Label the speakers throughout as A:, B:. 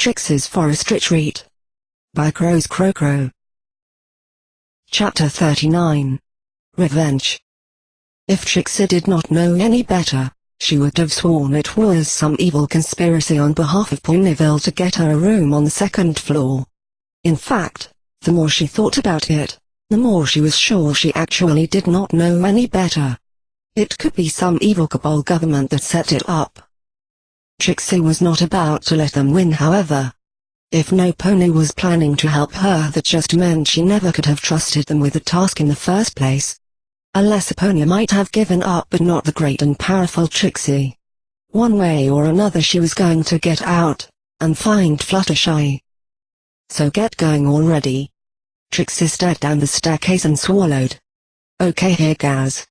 A: Trixie's Forest Retreat by Crow's Crow. Chapter 39. Revenge. If Trixie did not know any better, she would have sworn it was some evil conspiracy on behalf of Ponyville to get her a room on the second floor. In fact, the more she thought about it, the more she was sure she actually did not know any better. It could be some evil cabal government that set it up. Trixie was not about to let them win, however. If no pony was planning to help her, that just meant she never could have trusted them with the task in the first place. A lesser pony might have given up, but not the great and powerful Trixie. One way or another she was going to get out, and find Fluttershy. So get going already. Trixie stared down the staircase and swallowed. Okay here, Gaz.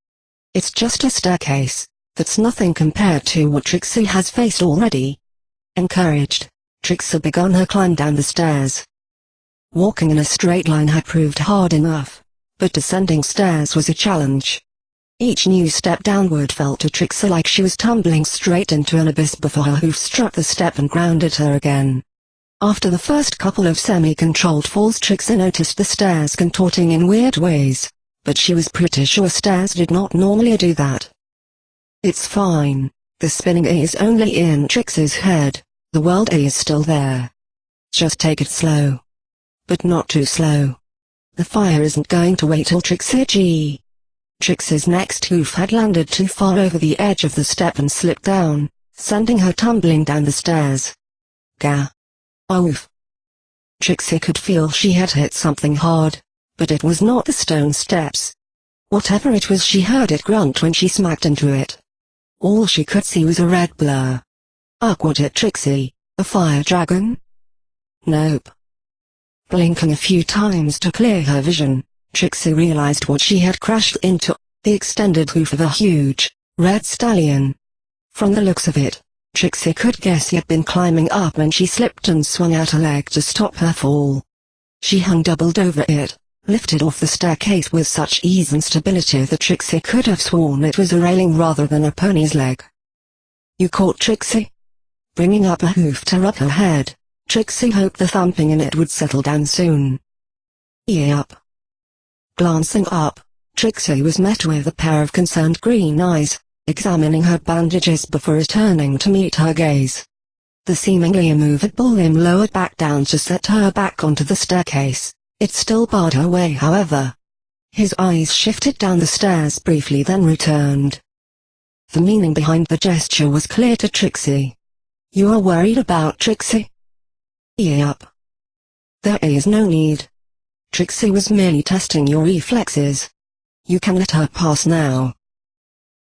A: It's just a staircase. That's nothing compared to what Trixie has faced already. Encouraged, Trixie began her climb down the stairs. Walking in a straight line had proved hard enough, but descending stairs was a challenge. Each new step downward felt to Trixie like she was tumbling straight into an abyss before her hoof struck the step and grounded her again. After the first couple of semi-controlled falls, Trixie noticed the stairs contorting in weird ways, but she was pretty sure stairs did not normally do that. It's fine. The spinning is only in Trixie's head. The world is still there. Just take it slow. But not too slow. The fire isn't going to wait till Trixie. Trixie's next hoof had landed too far over the edge of the step and slipped down, sending her tumbling down the stairs. Gah. Oof. Trixie could feel she had hit something hard, but it was not the stone steps. Whatever it was, she heard it grunt when she smacked into it. All she could see was a red blur. What hit Trixie? A fire dragon? Nope. Blinking a few times to clear her vision, Trixie realized what she had crashed into, the extended hoof of a huge, red stallion. From the looks of it, Trixie could guess he had been climbing up and she slipped and swung out a leg to stop her fall. She hung doubled over it, lifted off the staircase with such ease and stability that Trixie could have sworn it was a railing rather than a pony's leg. You caught Trixie? Bringing up a hoof to rub her head, Trixie hoped the thumping in it would settle down soon. Yep. Glancing up, Trixie was met with a pair of concerned green eyes, examining her bandages before returning to meet her gaze. The seemingly immovable limb lowered back down to set her back onto the staircase. It still barred her way, however. His eyes shifted down the stairs briefly, then returned. The meaning behind the gesture was clear to Trixie. You are worried about Trixie? Yep. There is no need. Trixie was merely testing your reflexes. You can let her pass now.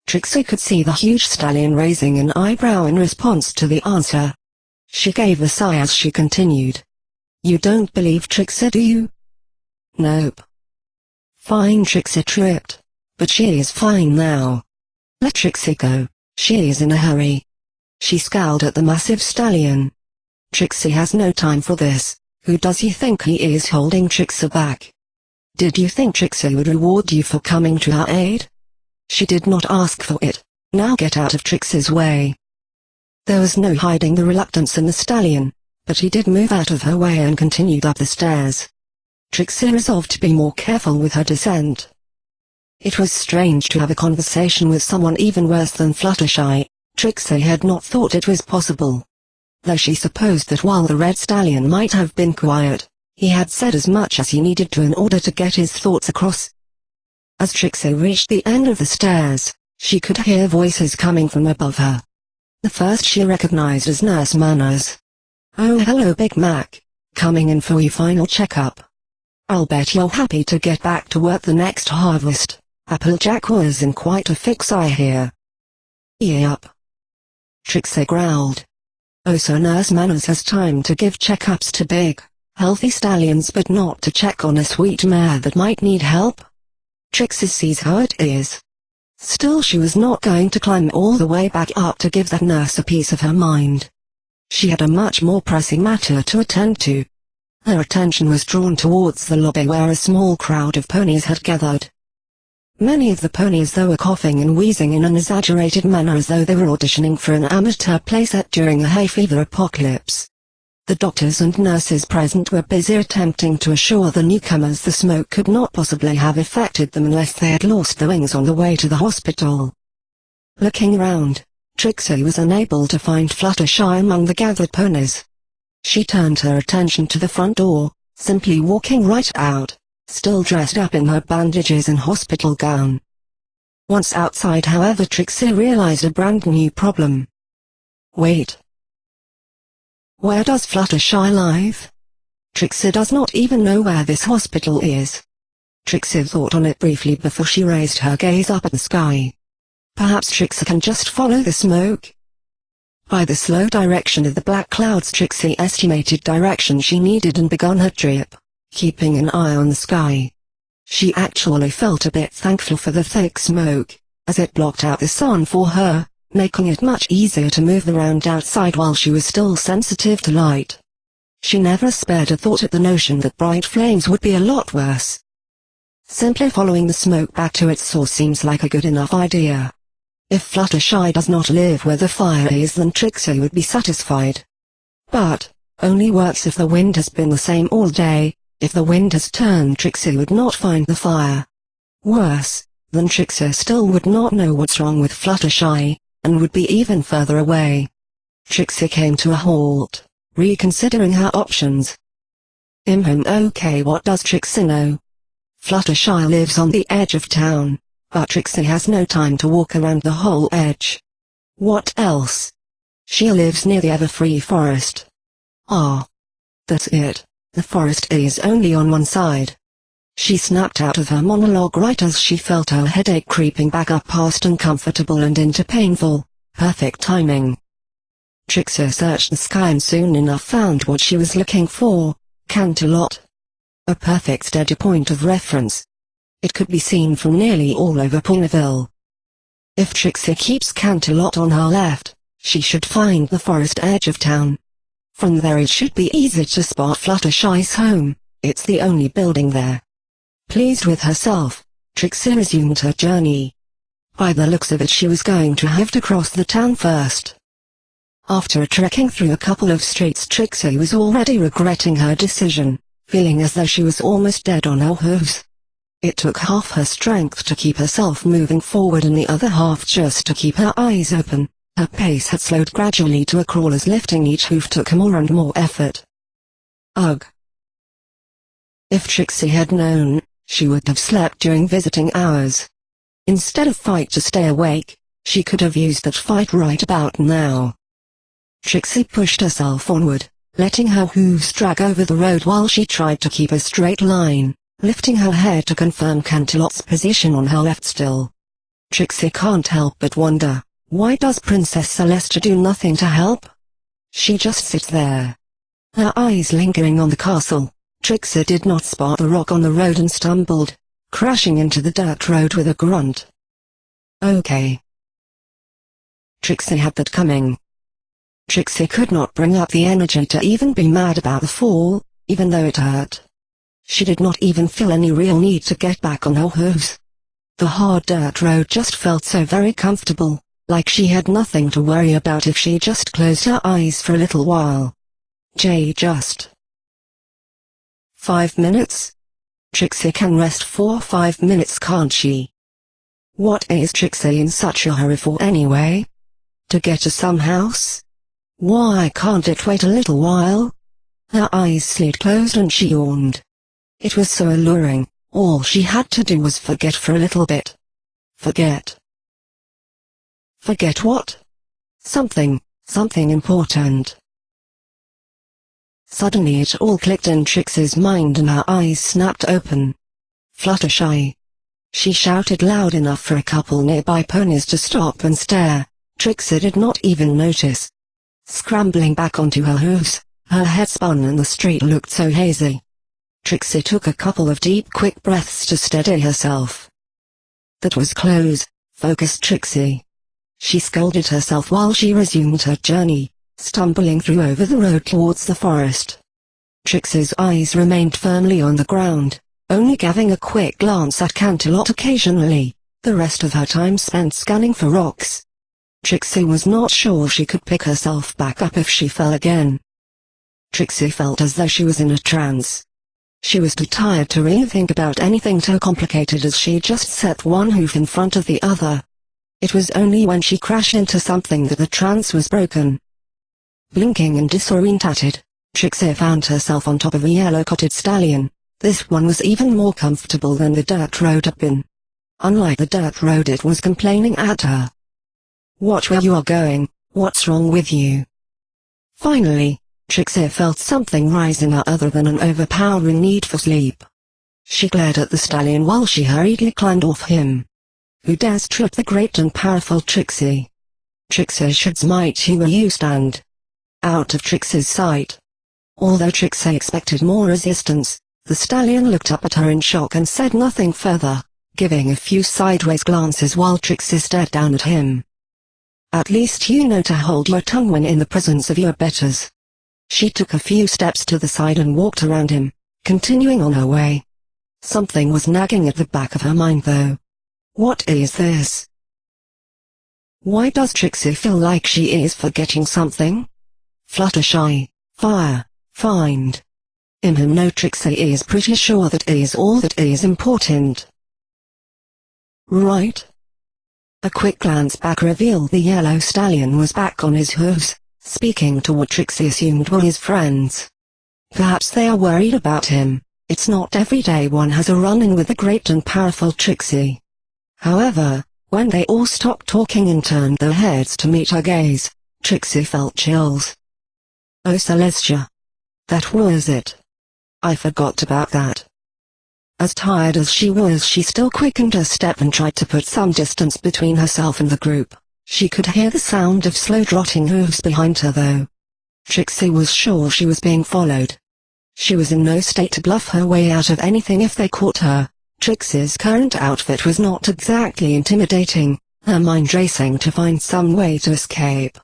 A: Trixie could see the huge stallion raising an eyebrow in response to the answer. She gave a sigh as she continued. You don't believe Trixie, do you? Nope. Fine, Trixie tripped. But she is fine now. Let Trixie go, she is in a hurry. She scowled at the massive stallion. Trixie has no time for this. Who does he think he is holding Trixie back? Did you think Trixie would reward you for coming to her aid? She did not ask for it. Now get out of Trixie's way. There was no hiding the reluctance in the stallion, but he did move out of her way and continued up the stairs. Trixie resolved to be more careful with her descent. It was strange to have a conversation with someone even worse than Fluttershy. Trixie had not thought it was possible. Though she supposed that while the red stallion might have been quiet, he had said as much as he needed to in order to get his thoughts across. As Trixie reached the end of the stairs, she could hear voices coming from above her. The first she recognized as Nurse Manners. Oh, hello, Big Mac. Coming in for your final checkup. I'll bet you're happy to get back to work the next harvest. Applejack was in quite a fix, I hear. Yep. Trixie growled. Oh, so Nurse Manners has time to give checkups to big, healthy stallions but not to check on a sweet mare that might need help? Trixie sees how it is. Still, she was not going to climb all the way back up to give that nurse a piece of her mind. She had a much more pressing matter to attend to. Her attention was drawn towards the lobby where a small crowd of ponies had gathered. Many of the ponies though were coughing and wheezing in an exaggerated manner as though they were auditioning for an amateur playset during a hay fever apocalypse. The doctors and nurses present were busy attempting to assure the newcomers the smoke could not possibly have affected them unless they had lost their wings on the way to the hospital. Looking around, Trixie was unable to find Fluttershy among the gathered ponies. She turned her attention to the front door, simply walking right out, still dressed up in her bandages and hospital gown. Once outside, however, Trixie realized a brand new problem. Wait. Where does Fluttershy live? Trixie does not even know where this hospital is. Trixie thought on it briefly before she raised her gaze up at the sky. Perhaps Trixie can just follow the smoke. By the slow direction of the black clouds, Trixie estimated direction she needed and began her trip, keeping an eye on the sky. She actually felt a bit thankful for the thick smoke, as it blocked out the sun for her, making it much easier to move around outside while she was still sensitive to light. She never spared a thought at the notion that bright flames would be a lot worse. Simply following the smoke back to its source seems like a good enough idea. If Fluttershy does not live where the fire is, then Trixie would be satisfied. But, only works if the wind has been the same all day. If the wind has turned, Trixie would not find the fire. Worse, then Trixie still would not know what's wrong with Fluttershy, and would be even further away. Trixie came to a halt, reconsidering her options. Okay, what does Trixie know? Fluttershy lives on the edge of town, but Trixie has no time to walk around the whole edge. What else? She lives near the Everfree Forest. Ah. That's it, the forest is only on one side. She snapped out of her monologue right as she felt her headache creeping back up past uncomfortable and into painful. Perfect timing. Trixie searched the sky and soon enough found what she was looking for, Canterlot. A perfect steady point of reference. It could be seen from nearly all over Ponyville. If Trixie keeps Canterlot on her left, she should find the forest edge of town. From there it should be easy to spot Fluttershy's home. It's the only building there. Pleased with herself, Trixie resumed her journey. By the looks of it, she was going to have to cross the town first. After trekking through a couple of streets, Trixie was already regretting her decision, feeling as though she was almost dead on her hooves. It took half her strength to keep herself moving forward and the other half just to keep her eyes open. Her pace had slowed gradually to a crawl as lifting each hoof took more and more effort. Ugh. If Trixie had known, she would have slept during visiting hours. Instead of fight to stay awake, she could have used that fight right about now. Trixie pushed herself onward, letting her hooves drag over the road while she tried to keep a straight line, lifting her head to confirm Canterlot's position on her left still. Trixie can't help but wonder, why does Princess Celestia do nothing to help? She just sits there. Her eyes lingering on the castle, Trixie did not spot the rock on the road and stumbled, crashing into the dirt road with a grunt. Okay. Trixie had that coming. Trixie could not bring up the energy to even be mad about the fall, even though it hurt. She did not even feel any real need to get back on her hooves. The hard dirt road just felt so very comfortable, like she had nothing to worry about if she just closed her eyes for a little while. Just 5 minutes? Trixie can rest for 5 minutes, can't she? What is Trixie in such a hurry for anyway? To get to some house? Why can't it wait a little while? Her eyes slid closed and she yawned. It was so alluring, all she had to do was forget for a little bit. Forget. Forget what? Something important. Suddenly it all clicked in Trixie's mind and her eyes snapped open. Fluttershy. She shouted loud enough for a couple nearby ponies to stop and stare. Trixie did not even notice. Scrambling back onto her hooves, her head spun and the street looked so hazy. Trixie took a couple of deep quick breaths to steady herself. That was close, focused Trixie. She scolded herself while she resumed her journey, stumbling through over the road towards the forest. Trixie's eyes remained firmly on the ground, only giving a quick glance at Canterlot occasionally, the rest of her time spent scanning for rocks. Trixie was not sure she could pick herself back up if she fell again. Trixie felt as though she was in a trance. She was too tired to really think about anything too complicated as she just set one hoof in front of the other. It was only when she crashed into something that the trance was broken. Blinking and disorientated, Trixie found herself on top of a yellow-coated stallion. This one was even more comfortable than the dirt road had been. Unlike the dirt road, it was complaining at her. "Watch where you are going, what's wrong with you?" Finally, Trixie felt something rise in her other than an overpowering need for sleep. She glared at the stallion while she hurriedly climbed off him. Who dares trip the great and powerful Trixie? Trixie should smite you where you stand. Out of Trixie's sight. Although Trixie expected more resistance, the stallion looked up at her in shock and said nothing further, giving a few sideways glances while Trixie stared down at him. "At least you know to hold your tongue when in the presence of your betters." She took a few steps to the side and walked around him, continuing on her way. Something was nagging at the back of her mind though. What is this? Why does Trixie feel like she is forgetting something? Fluttershy, fire, find. No, Trixie is pretty sure that is all that is important. Right? A quick glance back revealed the yellow stallion was back on his hooves, speaking to what Trixie assumed were his friends. Perhaps they are worried about him. It's not every day one has a run-in with the great and powerful Trixie. However, when they all stopped talking and turned their heads to meet her gaze, Trixie felt chills. Oh Celestia. That was it. I forgot about that. As tired as she was, she still quickened her step and tried to put some distance between herself and the group. She could hear the sound of slow trotting hooves behind her though. Trixie was sure she was being followed. She was in no state to bluff her way out of anything if they caught her. Trixie's current outfit was not exactly intimidating, her mind racing to find some way to escape.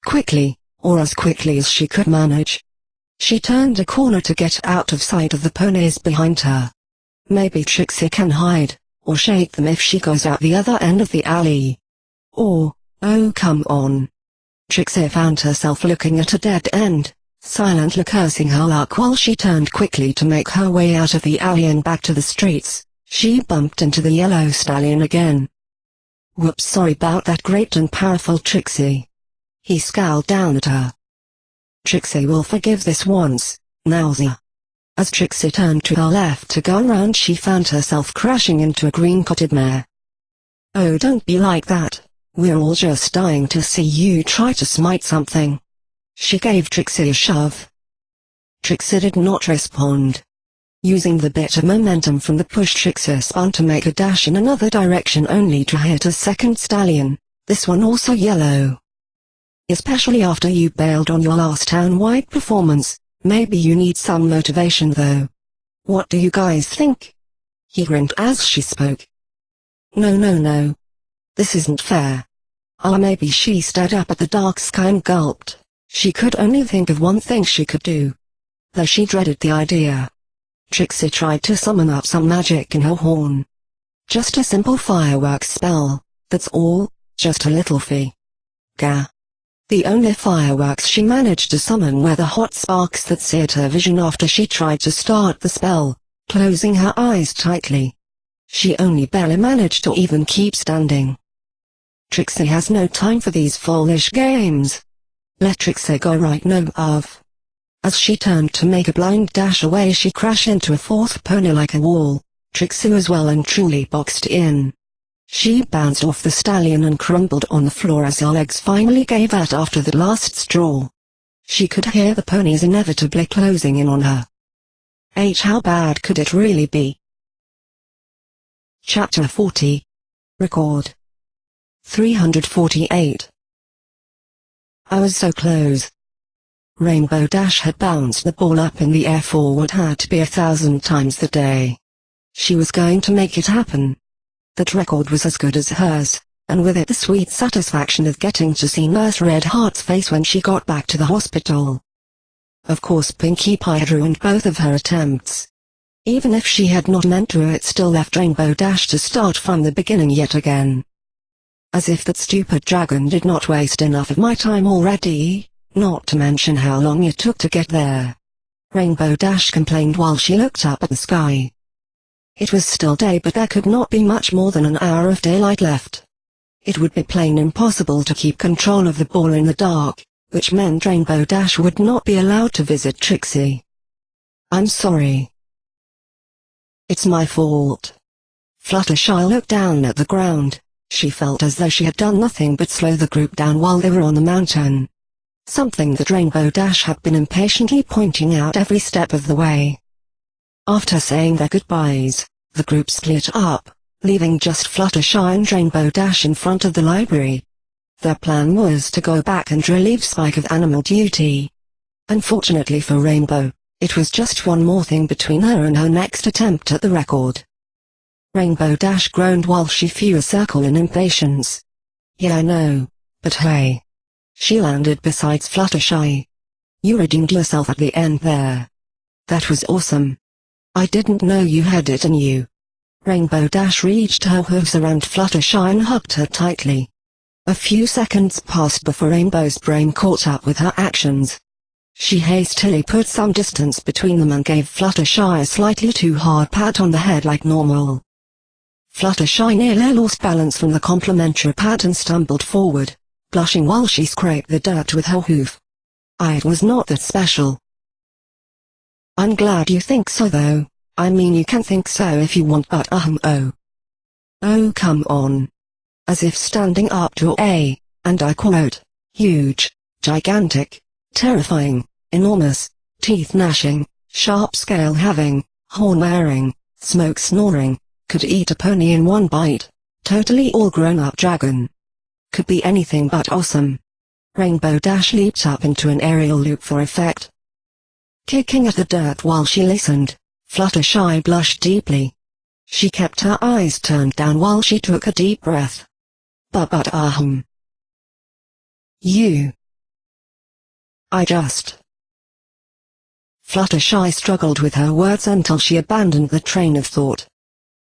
A: Quickly, or as quickly as she could manage, she turned a corner to get out of sight of the ponies behind her. Maybe Trixie can hide, or shake them if she goes out the other end of the alley. Or, oh come on. Trixie found herself looking at a dead end, silently cursing her luck while she turned quickly to make her way out of the alley and back to the streets. She bumped into the yellow stallion again. Whoops, sorry about that, great and powerful Trixie. He scowled down at her. Trixie will forgive this once, Nausea. As Trixie turned to her left to go around, she found herself crashing into a green-coated mare. Oh, don't be like that. We're all just dying to see you try to smite something. She gave Trixie a shove. Trixie did not respond. Using the bit of momentum from the push, Trixie spun to make a dash in another direction only to hit a second stallion, this one also yellow. Especially after you bailed on your last town-wide performance, maybe you need some motivation though. What do you guys think? He grinned as she spoke. No. This isn't fair. Maybe she stared up at the dark sky and gulped. She could only think of one thing she could do. Though she dreaded the idea. Trixie tried to summon up some magic in her horn. Just a simple fireworks spell, that's all, just a little fee. Gah. The only fireworks she managed to summon were the hot sparks that seared her vision after she tried to start the spell, closing her eyes tightly. She only barely managed to even keep standing. Trixie has no time for these foolish games. Let Trixie go right now. As she turned to make a blind dash away, she crashed into a fourth pony like a wall. Trixie was well and truly boxed in. She bounced off the stallion and crumbled on the floor as her legs finally gave out after the last straw. She could hear the ponies inevitably closing in on her. How bad could it really be? Chapter 40. Record 348. I was so close. Rainbow Dash had bounced the ball up in the air for what had to be 1,000 times the day. She was going to make it happen. That record was as good as hers, and with it the sweet satisfaction of getting to see Nurse Red Heart's face when she got back to the hospital. Of course Pinkie Pie ruined both of her attempts. Even if she had not meant to, it still left Rainbow Dash to start from the beginning yet again. As if that stupid dragon did not waste enough of my time already, not to mention how long it took to get there. Rainbow Dash complained while she looked up at the sky. It was still day, but there could not be much more than an hour of daylight left. It would be plain impossible to keep control of the ball in the dark, which meant Rainbow Dash would not be allowed to visit Trixie. "I'm sorry. It's my fault." Fluttershy looked down at the ground. She felt as though she had done nothing but slow the group down while they were on the mountain. Something that Rainbow Dash had been impatiently pointing out every step of the way. After saying their goodbyes, the group split up, leaving just Fluttershy and Rainbow Dash in front of the library. Their plan was to go back and relieve Spike of animal duty. Unfortunately for Rainbow, it was just one more thing between her and her next attempt at the record. Rainbow Dash groaned while she flew a circle in impatience. "Yeah, I know, but hey." She landed beside Fluttershy. "You redeemed yourself at the end there. That was awesome. I didn't know you had it in you." Rainbow Dash reached her hooves around Fluttershy and hugged her tightly. A few seconds passed before Rainbow's brain caught up with her actions. She hastily put some distance between them and gave Fluttershy a slightly too hard pat on the head like normal. Fluttershy nearly lost balance from the complimentary pat and stumbled forward, blushing while she scraped the dirt with her hoof. It was not that special. "I'm glad you think so though. I mean, you can think so if you want, but oh. Oh, come on." As if standing up to and I quote, "huge, gigantic, terrifying, enormous, teeth-gnashing, sharp-scale-having, horn-wearing, smoke-snoring, could eat a pony in one bite, totally all-grown-up dragon. Could be anything but awesome." Rainbow Dash leaped up into an aerial loop for effect. Kicking at the dirt while she listened, Fluttershy blushed deeply. She kept her eyes turned down while she took a deep breath. But you. I just. Fluttershy struggled with her words until she abandoned the train of thought.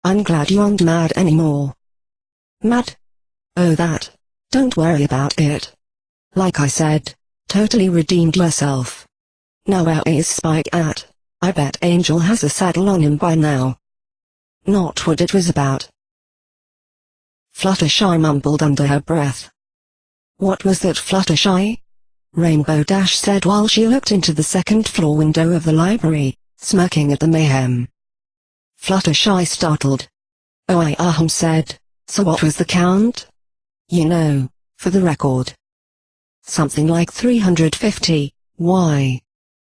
A: "I'm glad you aren't mad anymore." "Mad? Oh, that. Don't worry about it. Like I said, totally redeemed yourself. Now where is Spike at? I bet Angel has a saddle on him by now." "Not what it was about." Fluttershy mumbled under her breath. "What was that, Fluttershy?" Rainbow Dash said while she looked into the second-floor window of the library, smirking at the mayhem. Fluttershy startled. "Oh, I said, so what was the count?" "You know, for the record." "Something like 350, why?"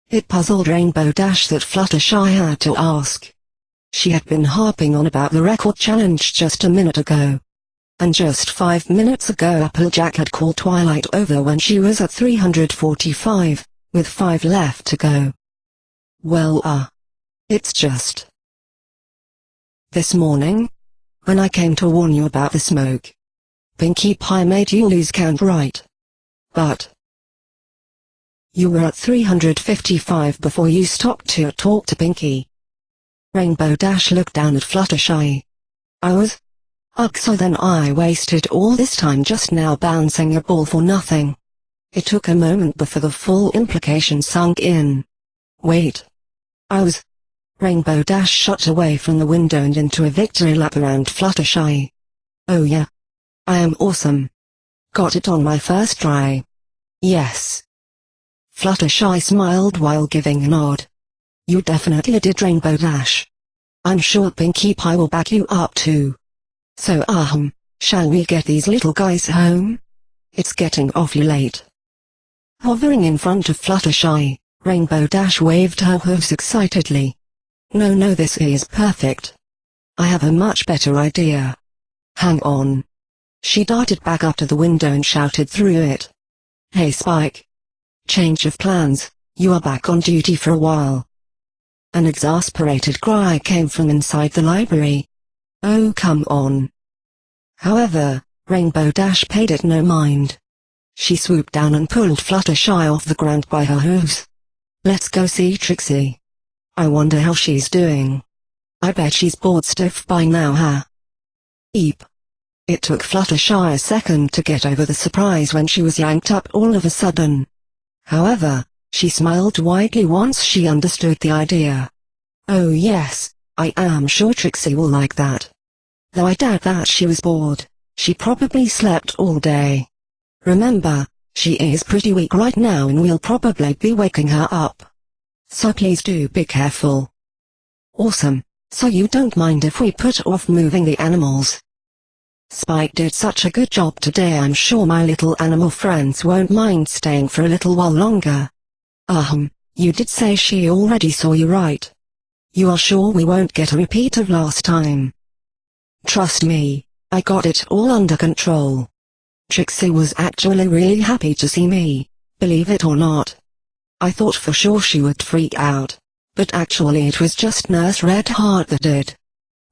A: It puzzled Rainbow Dash that Fluttershy had to ask. She had been harping on about the record challenge just a minute ago. And just 5 minutes ago Applejack had called Twilight over when she was at 345, with 5 left to go. "Well, it's just. This morning, when I came to warn you about the smoke, Pinkie Pie made you lose count, right? But you were at 355 before you stopped to talk to Pinkie." Rainbow Dash looked down at Fluttershy. "I was? Ugh, so then I wasted all this time just now bouncing a ball for nothing." It took a moment before the full implication sunk in. "Wait. I was..." Rainbow Dash shot away from the window and into a victory lap around Fluttershy. "Oh yeah. I am awesome. Got it on my first try. Yes." Fluttershy smiled while giving a nod. "You definitely did, Rainbow Dash. I'm sure Pinkie Pie will back you up too. So shall we get these little guys home? It's getting awfully late." Hovering in front of Fluttershy, Rainbow Dash waved her hooves excitedly. No, this is perfect. I have a much better idea. Hang on." She darted back up to the window and shouted through it. "Hey Spike. Change of plans, you are back on duty for a while." An exasperated cry came from inside the library. "Oh, come on." However, Rainbow Dash paid it no mind. She swooped down and pulled Fluttershy off the ground by her hooves. "Let's go see Trixie. I wonder how she's doing. I bet she's bored stiff by now, huh?" Eep. It took Fluttershy a second to get over the surprise when she was yanked up all of a sudden. However, she smiled widely once she understood the idea. Oh yes, I am sure Trixie will like that. Though I doubt that she was bored, she probably slept all day. Remember, she is pretty weak right now and we'll probably be waking her up. So please do be careful. Awesome, so you don't mind if we put off moving the animals? Spike did such a good job today, I'm sure my little animal friends won't mind staying for a little while longer. You did say she already saw you, right? You are sure we won't get a repeat of last time? Trust me, I got it all under control. Trixie was actually really happy to see me, believe it or not. I thought for sure she would freak out, but actually it was just Nurse Redheart that did.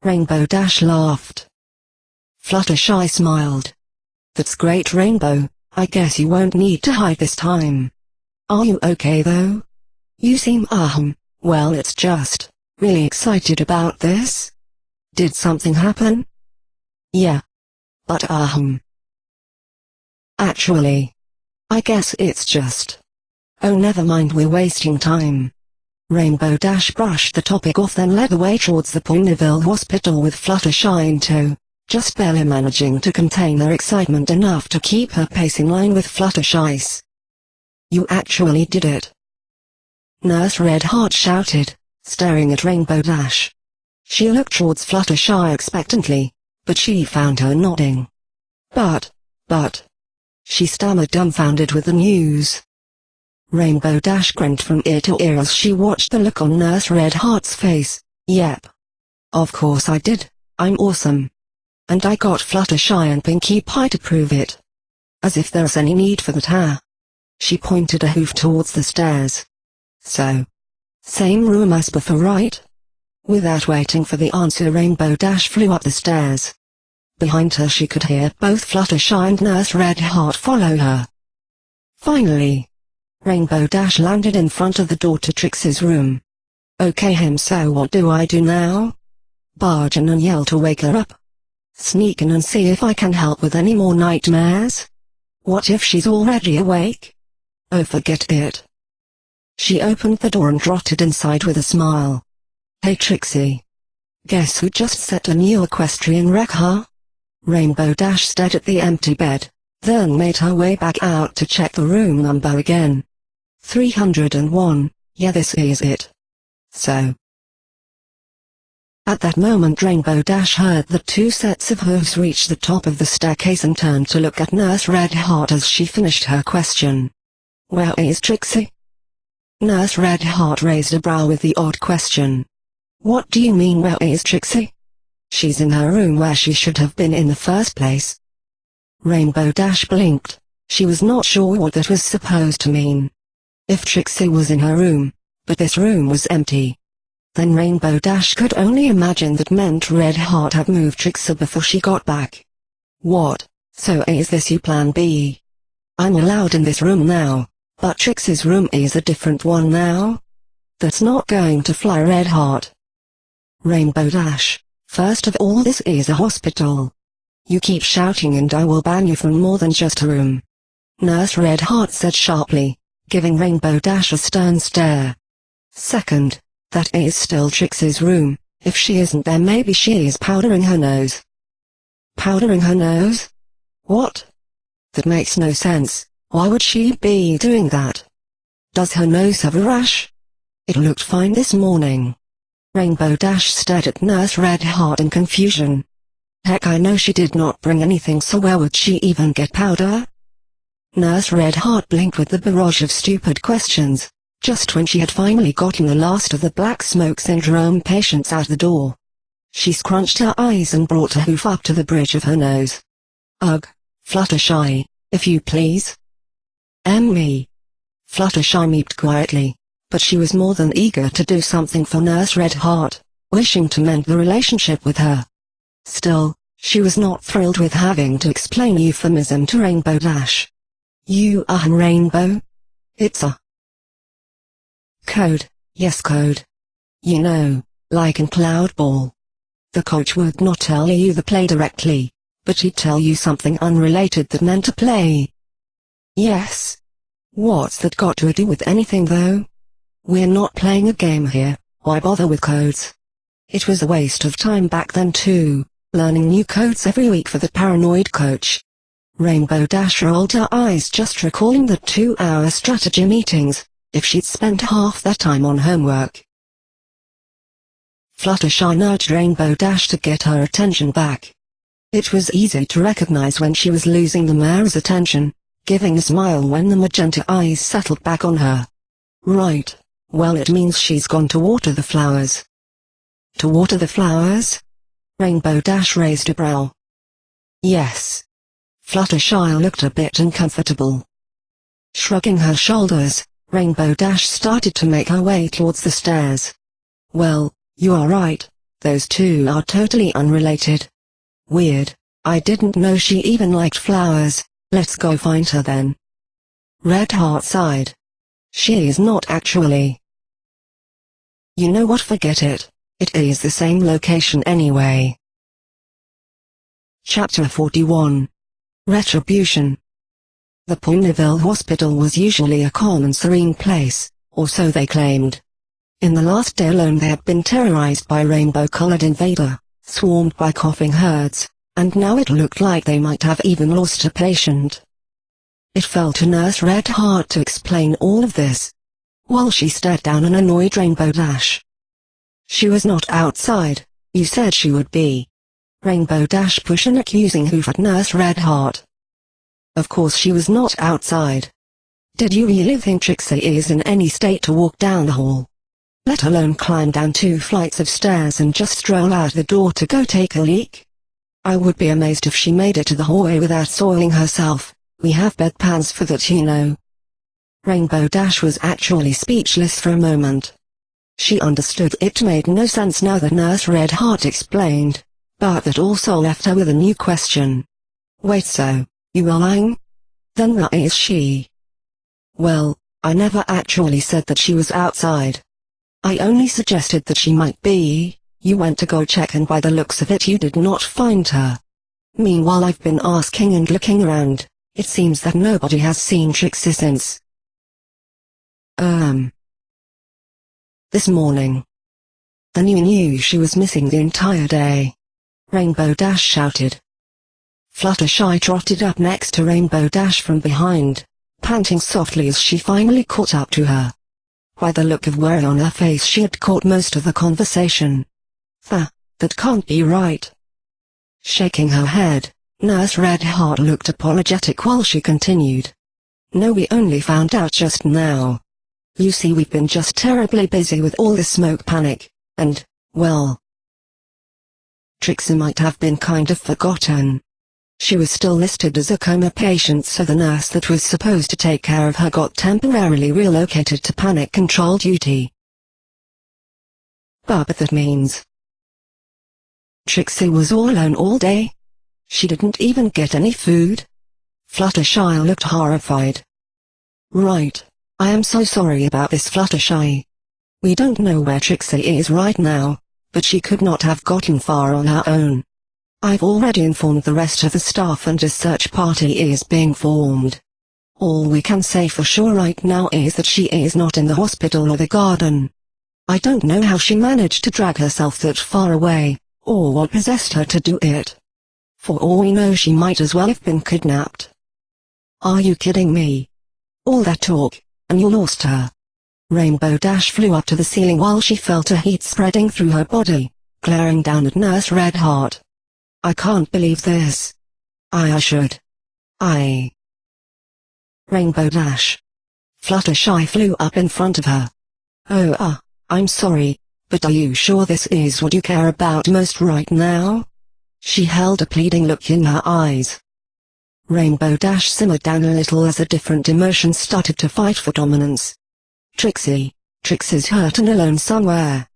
A: Rainbow Dash laughed. Fluttershy smiled. That's great, Rainbow, I guess you won't need to hide this time. Are you okay though? You seem well, it's just, really excited about this. Did something happen? Yeah. But actually, I guess it's just. Oh, never mind, we're wasting time. Rainbow Dash brushed the topic off, then led the way towards the Ponyville Hospital with Fluttershy in tow, just barely managing to contain her excitement enough to keep her pace in line with Fluttershy's. You actually did it! Nurse Redheart shouted, staring at Rainbow Dash. She looked towards Fluttershy expectantly, but she found her nodding. But, she stammered, dumbfounded with the news. Rainbow Dash grinned from ear to ear as she watched the look on Nurse Redheart's face. Yep. Of course I did, I'm awesome. And I got Fluttershy and Pinkie Pie to prove it. As if there's any need for that, huh? She pointed a hoof towards the stairs. So. Same room as before, right? Without waiting for the answer, Rainbow Dash flew up the stairs. Behind her she could hear both Fluttershy and Nurse Redheart follow her. Finally, Rainbow Dash landed in front of the door to Trixie's room. Okay, so what do I do now? Barge in and yell to wake her up? Sneak in and see if I can help with any more nightmares? What if she's already awake? Oh, forget it. She opened the door and trotted inside with a smile. Hey Trixie. Guess who just set a new equestrian record, huh? Rainbow Dash stared at the empty bed, then made her way back out to check the room number again. 301, yeah, this is it. So. At that moment Rainbow Dash heard the two sets of hooves reach the top of the staircase and turned to look at Nurse Redheart as she finished her question. Where is Trixie? Nurse Redheart raised a brow with the odd question. What do you mean, where is Trixie? She's in her room where she should have been in the first place. Rainbow Dash blinked. She was not sure what that was supposed to mean. If Trixie was in her room, but this room was empty, then Rainbow Dash could only imagine that meant Redheart had moved Trixie before she got back. What, so is this your plan B? I'm allowed in this room now, but Trixie's room is a different one now? That's not going to fly, Redheart. Rainbow Dash, first of all, this is a hospital. You keep shouting and I will ban you from more than just a room. Nurse Redheart said sharply, giving Rainbow Dash a stern stare. Second, that is still Trixie's room. If she isn't there, maybe she is powdering her nose. Powdering her nose? What? That makes no sense. Why would she be doing that? Does her nose have a rash? It looked fine this morning. Rainbow Dash stared at Nurse Redheart in confusion. Heck, I know she did not bring anything, so where would she even get powder? Nurse Redheart blinked with the barrage of stupid questions, just when she had finally gotten the last of the black smoke syndrome patients out the door. She scrunched her eyes and brought a hoof up to the bridge of her nose. Ugh, Fluttershy, if you please. Me. Fluttershy meeped quietly, but she was more than eager to do something for Nurse Redheart, wishing to mend the relationship with her. Still, she was not thrilled with having to explain euphemism to Rainbow Dash. You are Rainbow? It's a code, yes, code. You know, like in Cloud Ball. The coach would not tell you the play directly, but he'd tell you something unrelated that meant to play. Yes. What's that got to do with anything though? We're not playing a game here, why bother with codes? It was a waste of time back then too, learning new codes every week for the paranoid coach. Rainbow Dash rolled her eyes just recalling the 2-hour strategy meetings, if she'd spent half that time on homework. Fluttershy nudged Rainbow Dash to get her attention back. It was easy to recognize when she was losing the mare's attention, giving a smile when the magenta eyes settled back on her. Right, well it means she's gone to water the flowers. To water the flowers? Rainbow Dash raised a brow. Yes. Fluttershy looked a bit uncomfortable. Shrugging her shoulders, Rainbow Dash started to make her way towards the stairs. Well, you are right, those two are totally unrelated. Weird, I didn't know she even liked flowers, let's go find her then. Red Heart sighed. She is not actually. You know what, forget it, it is the same location anyway. Chapter 41. Retribution. The Ponyville Hospital was usually a calm and serene place, or so they claimed. In the last day alone they had been terrorized by rainbow-colored invader, swarmed by coughing herds, and now it looked like they might have even lost a patient. It fell to Nurse Red Heart to explain all of this, while she stared down an annoyed Rainbow Dash. She was not outside, you said she would be. Rainbow Dash pushed an accusing hoof at Nurse Red Heart. Of course she was not outside. Did you really think Trixie is in any state to walk down the hall? Let alone climb down 2 flights of stairs and just stroll out the door to go take a leak? I would be amazed if she made it to the hallway without soiling herself. We have bedpans for that, you know. Rainbow Dash was actually speechless for a moment. She understood it made no sense now that Nurse Red Heart explained, but that also left her with a new question. Wait, so, you are lying? Then where is she? Well, I never actually said that she was outside. I only suggested that she might be. You went to go check and by the looks of it you did not find her. Meanwhile I've been asking and looking around, it seems that nobody has seen Trixie since. This morning. Then you knew she was missing the entire day. Rainbow Dash shouted. Fluttershy trotted up next to Rainbow Dash from behind, panting softly as she finally caught up to her. By the look of worry on her face she had caught most of the conversation. That can't be right. Shaking her head, Nurse Red Heart looked apologetic while she continued. No, we only found out just now. You see, we've been just terribly busy with all the smoke panic, and, well, Trixie might have been kind of forgotten. She was still listed as a coma patient, so the nurse that was supposed to take care of her got temporarily relocated to panic control duty. But that means Trixie was all alone all day? She didn't even get any food? Fluttershy looked horrified. Right, I am so sorry about this, Fluttershy. We don't know where Trixie is right now, but she could not have gotten far on her own. I've already informed the rest of the staff and a search party is being formed. All we can say for sure right now is that she is not in the hospital or the garden. I don't know how she managed to drag herself that far away, or what possessed her to do it. For all we know, she might as well have been kidnapped. Are you kidding me? All that talk, and you lost her? Rainbow Dash flew up to the ceiling while she felt a heat spreading through her body, glaring down at Nurse Red Heart. I can't believe this. I should. Rainbow Dash. Fluttershy flew up in front of her. Oh, I'm sorry, but are you sure this is what you care about most right now? She held a pleading look in her eyes. Rainbow Dash simmered down a little as a different emotion started to fight for dominance. Trixie's hurt and alone somewhere.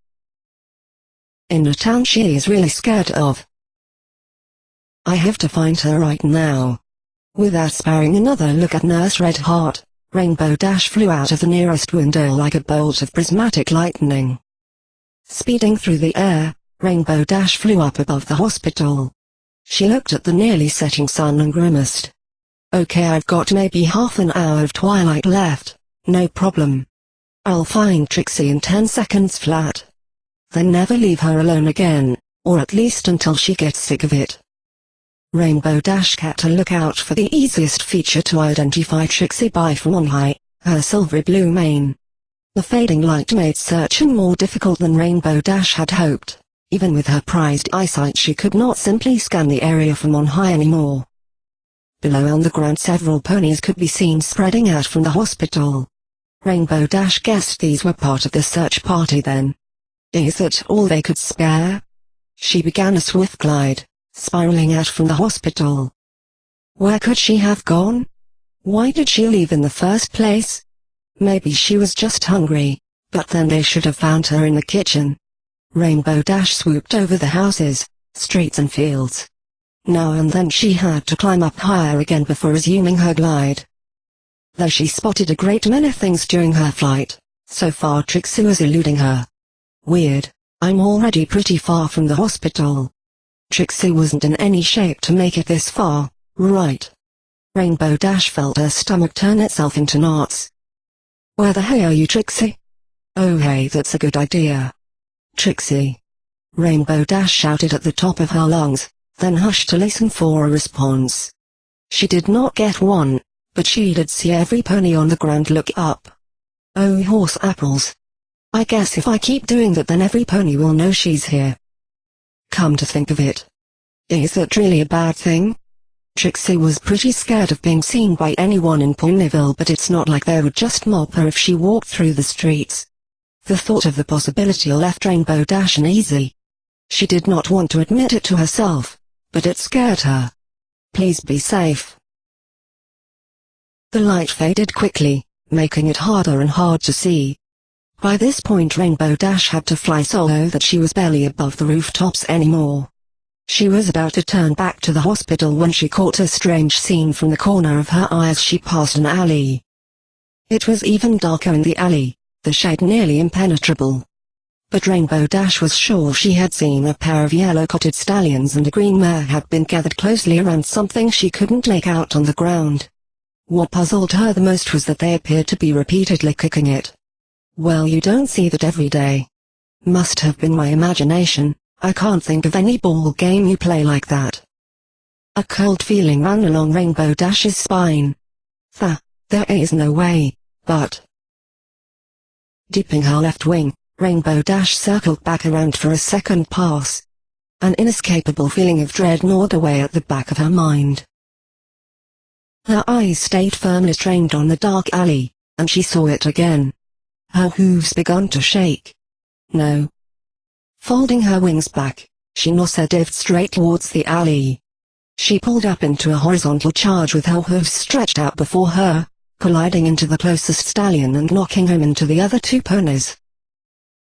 A: In a town she is really scared of. I have to find her right now. Without sparing another look at Nurse Red Heart, Rainbow Dash flew out of the nearest window like a bolt of prismatic lightning. Speeding through the air, Rainbow Dash flew up above the hospital. She looked at the nearly setting sun and grimaced. Okay, I've got maybe half an hour of twilight left. No problem. I'll find Trixie in 10 seconds flat. Then never leave her alone again, or at least until she gets sick of it. Rainbow Dash kept a lookout for the easiest feature to identify Trixie by from on high, her silvery blue mane. The fading light made searching more difficult than Rainbow Dash had hoped. Even with her prized eyesight, she could not simply scan the area from on high anymore. Below on the ground, several ponies could be seen spreading out from the hospital. Rainbow Dash guessed these were part of the search party then. Is that all they could spare? She began a swift glide, spiraling out from the hospital. Where could she have gone? Why did she leave in the first place? Maybe she was just hungry, but then they should have found her in the kitchen. Rainbow Dash swooped over the houses, streets and fields. Now and then she had to climb up higher again before resuming her glide. Though she spotted a great many things during her flight, so far Trixie was eluding her. Weird, I'm already pretty far from the hospital. Trixie wasn't in any shape to make it this far, right? Rainbow Dash felt her stomach turn itself into knots. Where the hey are you, Trixie? Oh hey, that's a good idea. Trixie. Rainbow Dash shouted at the top of her lungs, then hushed to listen for a response. She did not get one, but she did see every pony on the ground look up. Oh horse apples. I guess if I keep doing that then every pony will know she's here. Come to think of it. Is that really a bad thing? Trixie was pretty scared of being seen by anyone in Ponyville, but it's not like they would just mob her if she walked through the streets. The thought of the possibility left Rainbow Dash uneasy. She did not want to admit it to herself, but it scared her. Please be safe. The light faded quickly, making it harder and hard to see. By this point Rainbow Dash had to fly so low that she was barely above the rooftops anymore. She was about to turn back to the hospital when she caught a strange scene from the corner of her eye as she passed an alley. It was even darker in the alley, the shade nearly impenetrable. But Rainbow Dash was sure she had seen a pair of yellow-coated stallions and a green mare had been gathered closely around something she couldn't make out on the ground. What puzzled her the most was that they appeared to be repeatedly kicking it. Well, you don't see that every day. Must have been my imagination. I can't think of any ball game you play like that. A cold feeling ran along Rainbow Dash's spine. There is no way, but... Dipping her left wing, Rainbow Dash circled back around for a second pass. An inescapable feeling of dread gnawed away at the back of her mind. Her eyes stayed firmly trained on the dark alley, and she saw it again. Her hooves began to shake. No. Folding her wings back, she nosedived straight towards the alley. She pulled up into a horizontal charge with her hooves stretched out before her, colliding into the closest stallion and knocking him into the other two ponies.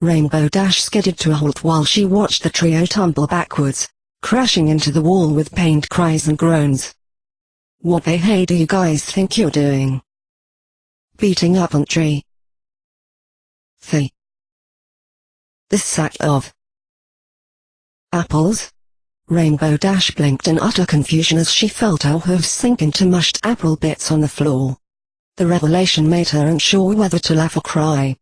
A: Rainbow Dash skidded to a halt while she watched the trio tumble backwards, crashing into the wall with pained cries and groans. What the hey do you guys think you're doing? Beating up on tree? This sack of apples? Rainbow Dash blinked in utter confusion as she felt her hooves sink into mushed apple bits on the floor. The revelation made her unsure whether to laugh or cry.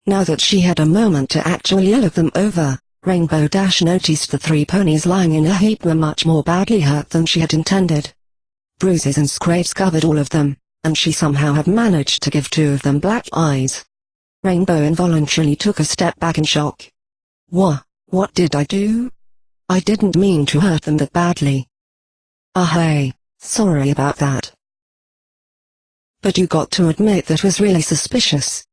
A: Now that she had a moment to actually look them over, Rainbow Dash noticed the three ponies lying in a heap were much more badly hurt than she had intended. Bruises and scrapes covered all of them, and she somehow had managed to give two of them black eyes. Rainbow involuntarily took a step back in shock. What did I do? I didn't mean to hurt them that badly. Hey, sorry about that. But you got to admit that was really suspicious.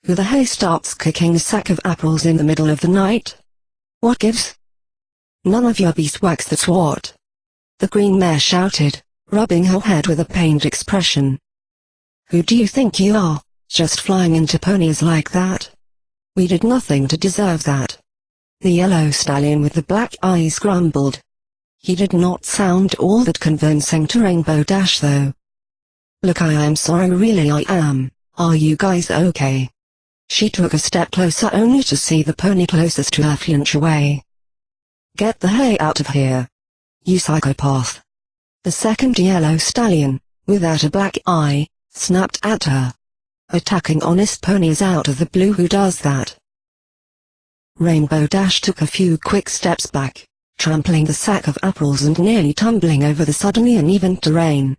A: Who the hey starts kicking a sack of apples in the middle of the night? What gives? None of your beeswax, that's what. The green mare shouted, rubbing her head with a pained expression. Who do you think you are, just flying into ponies like that? We did nothing to deserve that. The yellow stallion with the black eyes grumbled. He did not sound all that convincing to Rainbow Dash though. Look, I am sorry, really I am. Are you guys okay? She took a step closer only to see the pony closest to her flinch away. Get the hay out of here. You psychopath. The second yellow stallion, without a black eye, snapped at her. Attacking honest ponies out of the blue, who does that? Rainbow Dash took a few quick steps back, trampling the sack of apples and nearly tumbling over the suddenly uneven terrain.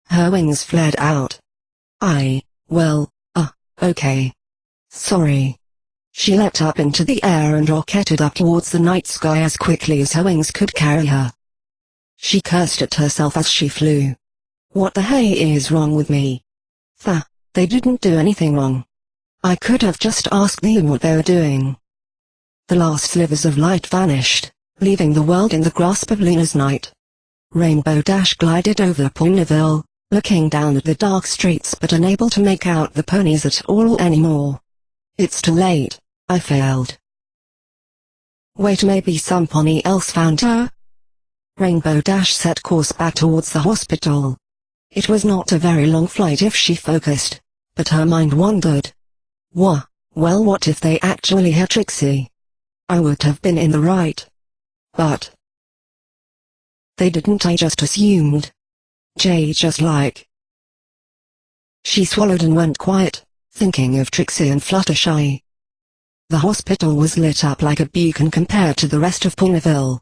A: Her wings flared out. Okay. Sorry. She leapt up into the air and rocketed up towards the night sky as quickly as her wings could carry her. She cursed at herself as she flew. What the hey is wrong with me? They didn't do anything wrong. I could have just asked them what they were doing. The last slivers of light vanished, leaving the world in the grasp of Luna's night. Rainbow Dash glided over Ponyville, looking down at the dark streets but unable to make out the ponies at all anymore. It's too late, I failed. Wait, maybe some pony else found her? Rainbow Dash set course back towards the hospital. It was not a very long flight if she focused, but her mind wandered. Well, what if they actually had Trixie? I would have been in the right. But they didn't, I just assumed. Just like. She swallowed and went quiet, thinking of Trixie and Fluttershy. The hospital was lit up like a beacon compared to the rest of Ponyville.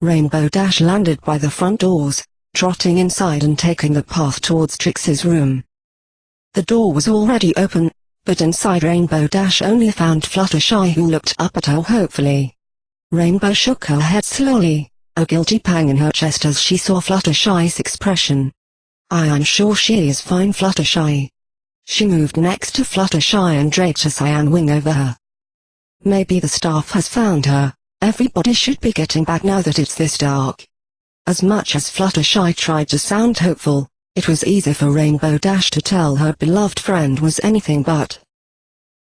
A: Rainbow Dash landed by the front doors, trotting inside and taking the path towards Trixie's room. The door was already open, but inside Rainbow Dash only found Fluttershy, who looked up at her hopefully. Rainbow shook her head slowly, a guilty pang in her chest as she saw Fluttershy's expression. I'm sure she is fine, Fluttershy. She moved next to Fluttershy and draped a cyan wing over her. Maybe the staff has found her. Everybody should be getting back now that it's this dark. As much as Fluttershy tried to sound hopeful, it was easy for Rainbow Dash to tell her beloved friend was anything but.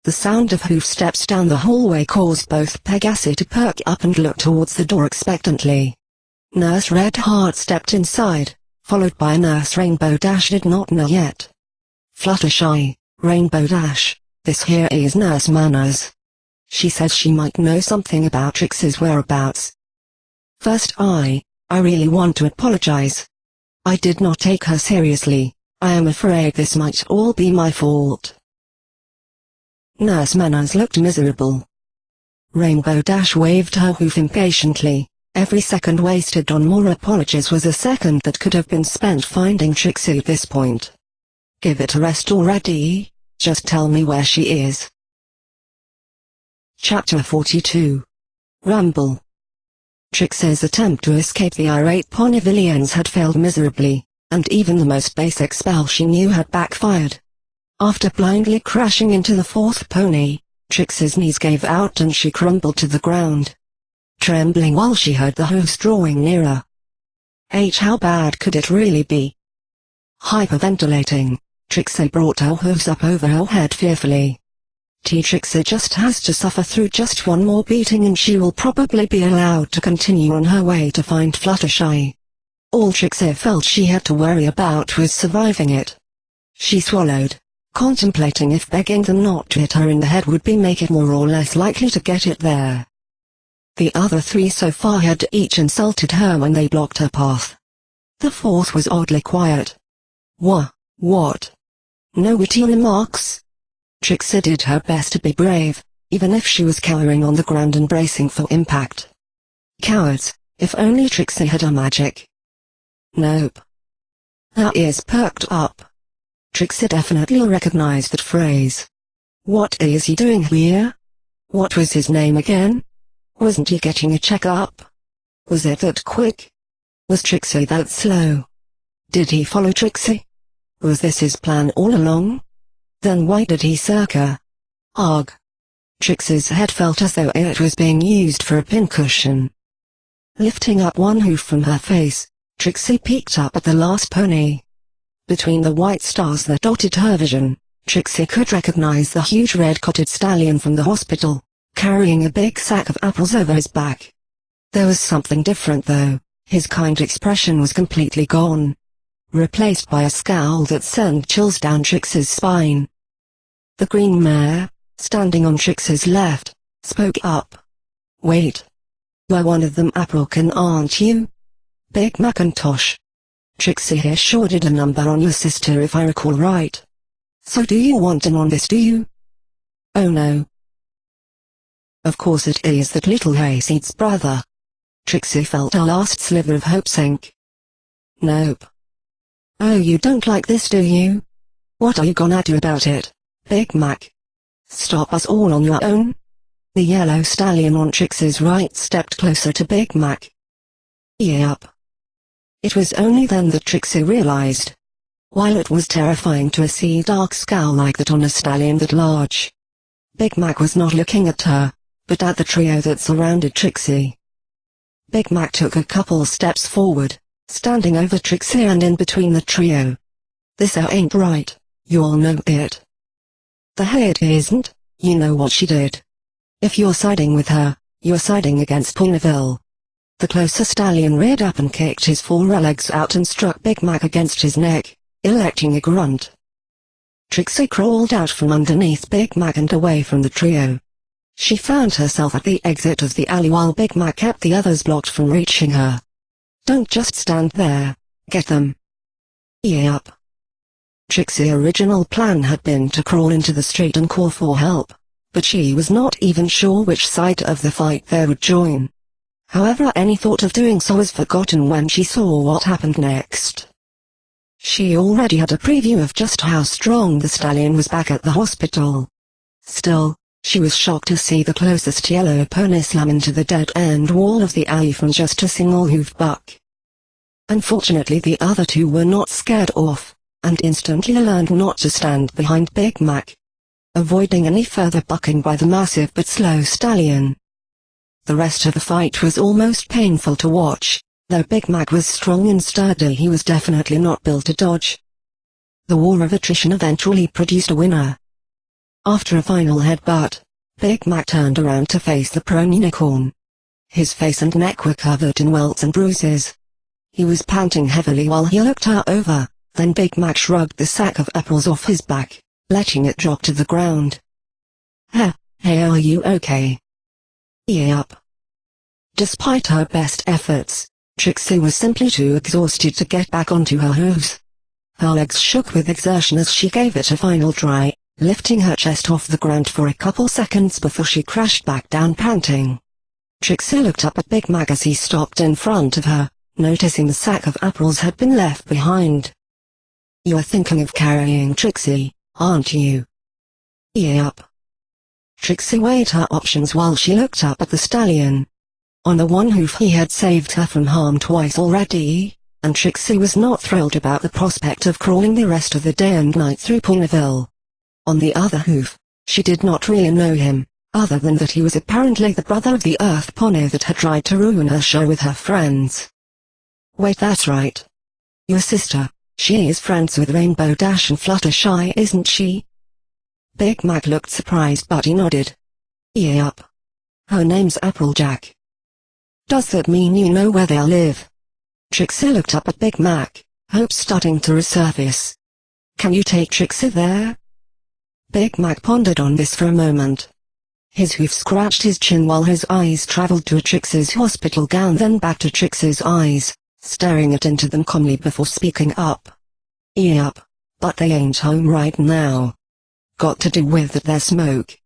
A: The sound of hoofsteps down the hallway caused both Pegasus to perk up and look towards the door expectantly. Nurse Redheart stepped inside, followed by a Nurse Rainbow Dash did not know yet. Fluttershy, Rainbow Dash, this here is Nurse Manners. She says she might know something about Trixie's whereabouts. First, I really want to apologize. I did not take her seriously. I am afraid this might all be my fault. Nurse Manners looked miserable. Rainbow Dash waved her hoof impatiently. Every second wasted on more apologies was a second that could have been spent finding Trixie at this point. Give it a rest already, just tell me where she is. Chapter 42. Rumble. Trixie's attempt to escape the irate Ponyvillians had failed miserably, and even the most basic spell she knew had backfired. After blindly crashing into the fourth pony, Trixie's knees gave out and she crumbled to the ground, trembling while she heard the hoofs drawing nearer. How bad could it really be? Hyperventilating, Trixie brought her hoofs up over her head fearfully. Trixie just has to suffer through just one more beating and she will probably be allowed to continue on her way to find Fluttershy. All Trixie felt she had to worry about was surviving it. She swallowed, contemplating if begging them not to hit her in the head would make it more or less likely to get it there. The other three so far had each insulted her when they blocked her path. The fourth was oddly quiet. What? No witty remarks? Trixie did her best to be brave, even if she was cowering on the ground and bracing for impact. Cowards, if only Trixie had her magic. Nope. Her ears perked up. Trixie definitely recognized that phrase. What is he doing here? What was his name again? Wasn't he getting a checkup? Was it that quick? Was Trixie that slow? Did he follow Trixie? Was this his plan all along? Then why did he circle her? Ugh. Trixie's head felt as though it was being used for a pincushion. Lifting up one hoof from her face, Trixie peeked up at the last pony. Between the white stars that dotted her vision, Trixie could recognize the huge red-coated stallion from the hospital, carrying a big sack of apples over his back. There was something different though. His kind expression was completely gone, replaced by a scowl that sent chills down Trixie's spine. The green mare, standing on Trixie's left, spoke up. Wait. You're one of them Apricot, aren't you? Big Macintosh. Trixie here sure did a number on your sister if I recall right. So do you want in on this, do you? Oh no. Of course it is that little hayseed's brother. Trixie felt her last sliver of hope sink. Nope. Oh, you don't like this, do you? What are you gonna do about it, Big Mac? Stop us all on your own? The yellow stallion on Trixie's right stepped closer to Big Mac. Yep. It was only then that Trixie realized. While it was terrifying to see a dark scowl like that on a stallion that large, Big Mac was not looking at her, but at the trio that surrounded Trixie. Big Mac took a couple steps forward, standing over Trixie and in between the trio. This ain't right, you all know it. The hey it isn't, you know what she did. If you're siding with her, you're siding against Ponyville. The closer stallion reared up and kicked his forelegs out and struck Big Mac against his neck, electing a grunt. Trixie crawled out from underneath Big Mac and away from the trio. She found herself at the exit of the alley while Big Mac kept the others blocked from reaching her. Don't just stand there, get them. Yep. Trixie's original plan had been to crawl into the street and call for help, but she was not even sure which side of the fight they would join. However, any thought of doing so was forgotten when she saw what happened next. She already had a preview of just how strong the stallion was back at the hospital. Still, she was shocked to see the closest yellow pony slam into the dead-end wall of the alley from just a single hoof buck. Unfortunately, the other two were not scared off, and instantly learned not to stand behind Big Mac, avoiding any further bucking by the massive but slow stallion. The rest of the fight was almost painful to watch. Though Big Mac was strong and sturdy, he was definitely not built to dodge. The war of attrition eventually produced a winner. After a final headbutt, Big Mac turned around to face the prone unicorn. His face and neck were covered in welts and bruises. He was panting heavily while he looked her over, then Big Mac shrugged the sack of apples off his back, letting it drop to the ground. Hey, are you okay? Yep. Despite her best efforts, Trixie was simply too exhausted to get back onto her hooves. Her legs shook with exertion as she gave it a final try, lifting her chest off the ground for a couple seconds before she crashed back down panting. Trixie looked up at Big Mac as he stopped in front of her, noticing the sack of apples had been left behind. You're thinking of carrying Trixie, aren't you? Yep. Trixie weighed her options while she looked up at the stallion. On the one hoof he had saved her from harm twice already, and Trixie was not thrilled about the prospect of crawling the rest of the day and night through Ponyville. On the other hoof, she did not really know him, other than that he was apparently the brother of the Earth Pony that had tried to ruin her show with her friends. Wait, that's right. Your sister, she is friends with Rainbow Dash and Fluttershy, isn't she? Big Mac looked surprised but he nodded. Yep. Her name's Applejack. Does that mean you know where they'll live? Trixie looked up at Big Mac, hope starting to resurface. Can you take Trixie there? Big Mac pondered on this for a moment. His hoof scratched his chin while his eyes traveled to Trixie's hospital gown, then back to Trixie's eyes, staring it into them calmly before speaking up. Yep, but they ain't home right now. Got to do with their smoke.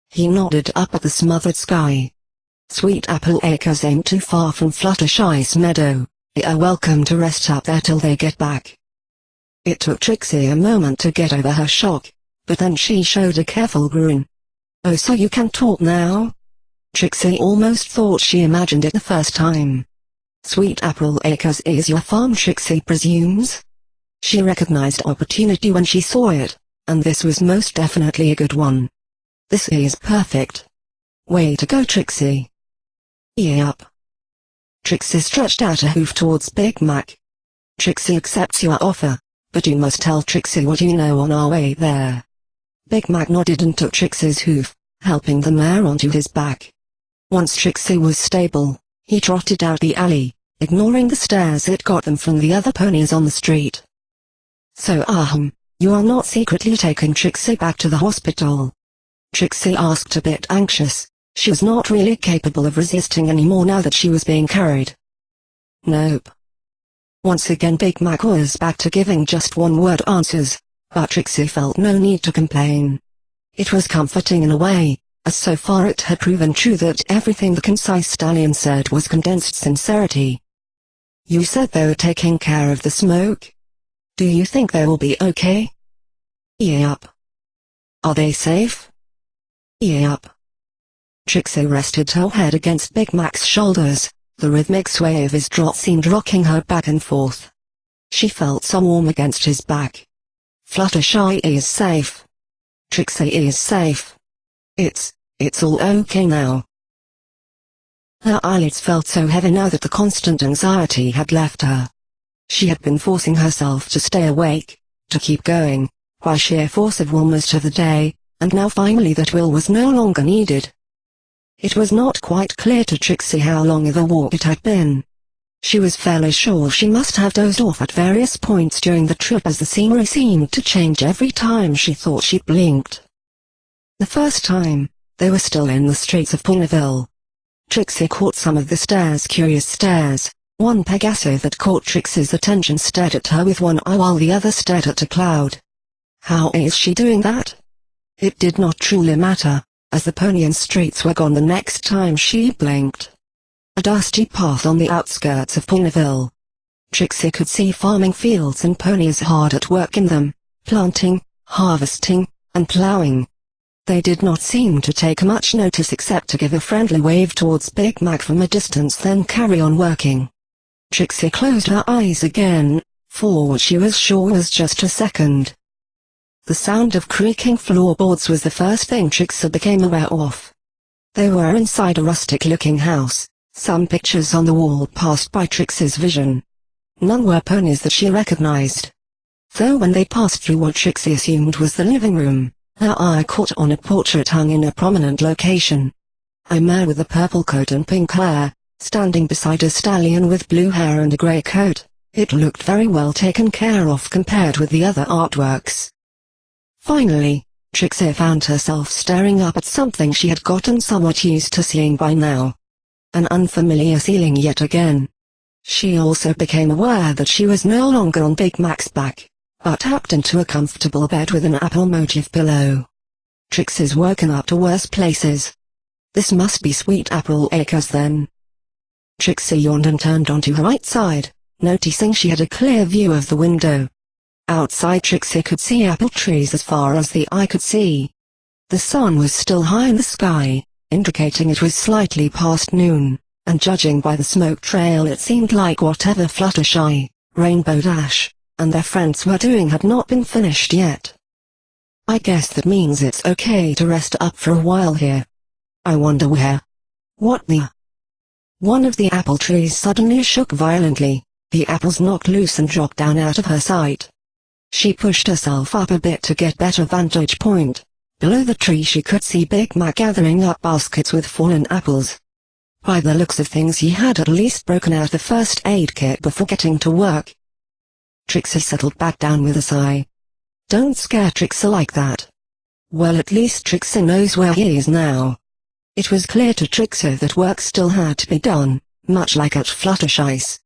A: He nodded up at the smothered sky. Sweet Apple Acres ain't too far from Fluttershy's meadow. You're welcome to rest up there till they get back. It took Trixie a moment to get over her shock, but then she showed a careful grin. Oh, so you can talk now? Trixie almost thought she imagined it the first time. Sweet Apple Acres is your farm, Trixie presumes? She recognized opportunity when she saw it, and this was most definitely a good one. This is perfect. Way to go, Trixie. Yep. Trixie stretched out a hoof towards Big Mac. Trixie accepts your offer, but you must tell Trixie what you know on our way there. Big Mac nodded and took Trixie's hoof, helping the mare onto his back. Once Trixie was stable, he trotted out the alley, ignoring the stares it got them from the other ponies on the street. So you are not secretly taking Trixie back to the hospital? Trixie asked, a bit anxious. She was not really capable of resisting anymore now that she was being carried. Nope. Once again Big Mac was back to giving just one-word answers, but Trixie felt no need to complain. It was comforting in a way, as so far it had proven true that everything the concise stallion said was condensed sincerity. "You said they were taking care of the smoke? Do you think they will be okay?" "Yep." "Are they safe?" "Yep." Trixie rested her head against Big Mac's shoulders. The rhythmic sway of his trot seemed rocking her back and forth. She felt some warmth against his back. "Fluttershy is safe. Trixie is safe. It's all okay now." Her eyelids felt so heavy now that the constant anxiety had left her. She had been forcing herself to stay awake, to keep going, by sheer force of will most of the day, and now finally that will was no longer needed. It was not quite clear to Trixie how long of a walk it had been. She was fairly sure she must have dozed off at various points during the trip as the scenery seemed to change every time she thought she blinked. The first time, they were still in the streets of Ponyville. Trixie caught some of the stares, curious stares. One Pegaso that caught Trixie's attention stared at her with one eye while the other stared at a cloud. How is she doing that? It did not truly matter, as the pony and streets were gone the next time she blinked. A dusty path on the outskirts of Ponyville. Trixie could see farming fields and ponies hard at work in them, planting, harvesting, and plowing. They did not seem to take much notice except to give a friendly wave towards Big Mac from a distance then carry on working. Trixie closed her eyes again, for what she was sure was just a second. The sound of creaking floorboards was the first thing Trixie became aware of. They were inside a rustic-looking house. Some pictures on the wall passed by Trixie's vision. None were ponies that she recognized. Though when they passed through what Trixie assumed was the living room, her eye caught on a portrait hung in a prominent location. A mare with a purple coat and pink hair, standing beside a stallion with blue hair and a grey coat. It looked very well taken care of compared with the other artworks. Finally, Trixie found herself staring up at something she had gotten somewhat used to seeing by now. An unfamiliar ceiling yet again. She also became aware that she was no longer on Big Mac's back, but tucked into a comfortable bed with an apple motif pillow. Trixie's woken up to worse places. This must be Sweet Apple Acres then. Trixie yawned and turned onto her right side, noticing she had a clear view of the window. Outside Trixie could see apple trees as far as the eye could see. The sun was still high in the sky, indicating it was slightly past noon, and judging by the smoke trail it seemed like whatever Fluttershy, Rainbow Dash, and their friends were doing had not been finished yet. "I guess that means it's okay to rest up for a while here. I wonder where. What the?" One of the apple trees suddenly shook violently, the apples knocked loose and dropped down out of her sight. She pushed herself up a bit to get better vantage point. Below the tree she could see Big Mac gathering up baskets with fallen apples. By the looks of things he had at least broken out the first aid kit before getting to work. Trixie settled back down with a sigh. Don't scare Trixie like that. Well, at least Trixie knows where he is now. It was clear to Trixie that work still had to be done, much like at Fluttershy's.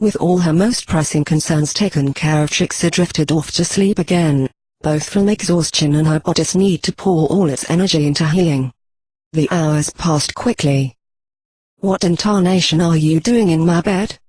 A: With all her most pressing concerns taken care of, Trixie drifted off to sleep again, both from exhaustion and her body's need to pour all its energy into healing. The hours passed quickly. "What in tarnation are you doing in my bed?"